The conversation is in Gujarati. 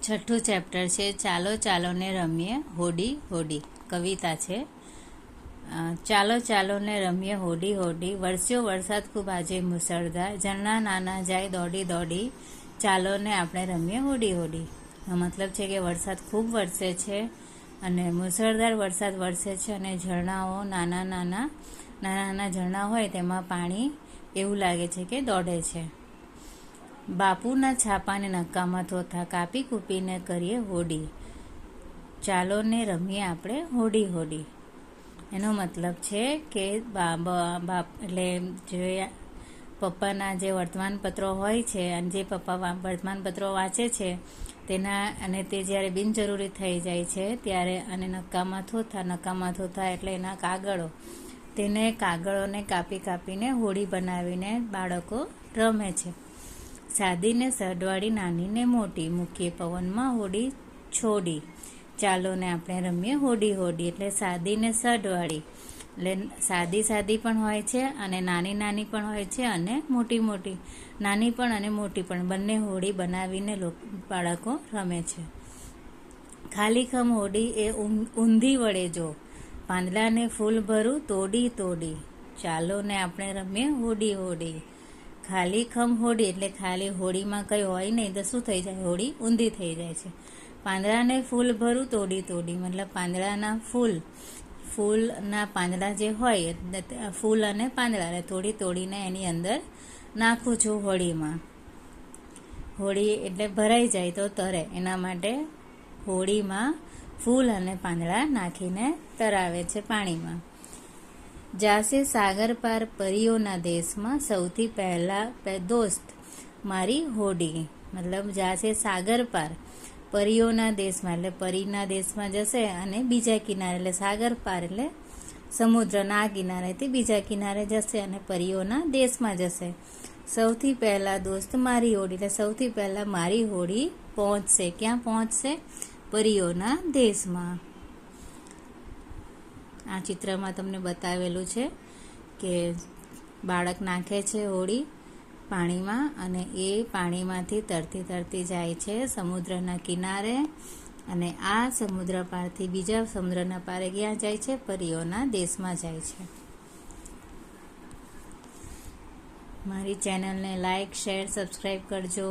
છઠ્ઠું ચેપ્ટર છે ચાલો ચાલો ને રમીએ હોડી હોડી કવિતા છે। ચાલો ચાલો ને રમીએ હોડી હોડી, વરસ્યો વરસાદ ખૂબ આજે મુસળધાર, ઝરણા નાના જાય દોડી દોડી, ચાલો ને આપણે રમીએ હોડી હોડી। મતલબ છે કે વરસાદ ખૂબ વરસે છે અને મુસળધાર વરસાદ વરસે છે અને ઝરણાઓ નાના નાના ઝરણા હોય તેમાં પાણી એવું લાગે છે કે દોડે છે। બાપુના છાપાને નક્કામાં થોથા, કાપી કૂપીને કરીએ હોડી, ચાલો ને રમીએ આપણે હોડી હોડી। એનો મતલબ છે કે બાપ એટલે જે પપ્પાના જે વર્તમાનપત્રો હોય છે અને જે પપ્પા વર્તમાનપત્રો વાંચે છે તેના અને તે જ્યારે બિનજરૂરી થઈ જાય છે ત્યારે અને નક્કામાં થોથા એટલે એના કાગળો, તેને કાગળોને કાપી કાપીને હોડી બનાવીને બાળકો રમે છે। સાદીને સઢવાળી નાની ને મોટી, મૂકીએ પવનમાં હોડી છોડી, ચાલો ને આપણે રમીએ હોડી હોડી। એટલે સાદી ને સઢવાળી એટલે સાદી પણ હોય છે અને નાની પણ હોય છે અને મોટી નાની પણ અને મોટી પણ બંને હોડી બનાવીને બાળકો રમે છે। ખાલીખમ હોડી એ ઊંધી વળે જો, પાંદડાને ફૂલ ભરું તોડી તોડી, ચાલો ને આપણે રમીએ હોડી હોડી। ખાલીખમ હોડી એટલે ખાલી હોડીમાં કંઈ હોય નહીં તો શું થઈ જાય, હોડી ઊંધી થઈ જાય છે। પાંદડાને ફૂલ ભરું તોડી તોડી મતલબ પાંદડાના ફૂલના પાંદડા જે હોય ફૂલ અને પાંદડા તોડીને એની અંદર નાખું છું હોડીમાં। હોડી એટલે ભરાઈ જાય તો તરે, એના માટે હોડીમાં ફૂલ અને પાંદડા નાખીને તરાવે છે પાણીમાં। જાશે સાગર પાર પરીઓના દેશમાં, સૌથી પહેલા દોસ્ત મારી હોડી, મતલબ જાશે સાગર પાર પરીઓના દેશમાં એટલે પરીના દેશમાં જશે અને બીજા કિનારે એટલે સાગર પાર એટલે સમુદ્રના કિનારેથી બીજા કિનારે જશે અને પરીઓના દેશમાં જશે। સૌથી પહેલા દોસ્ત મારી હોડી એટલે સૌથી પહેલા મારી હોડી પહોંચશે, ક્યાં પહોંચશે, પરીઓના દેશમાં। આ ચિત્રમાં તમને બતાવેલું છે કે બાળક નાખે છે હોડી પાણીમાં અને એ પાણીમાંથી તરતી જાય છે સમુદ્રના કિનારે અને આ સમુદ્ર પારથી બીજા સમુદ્રના પારે ક્યાં જાય છે, પરીઓના દેશમાં જાય છે। મારી ચેનલને લાઈક, શેર, સબસ્ક્રાઈબ કરજો।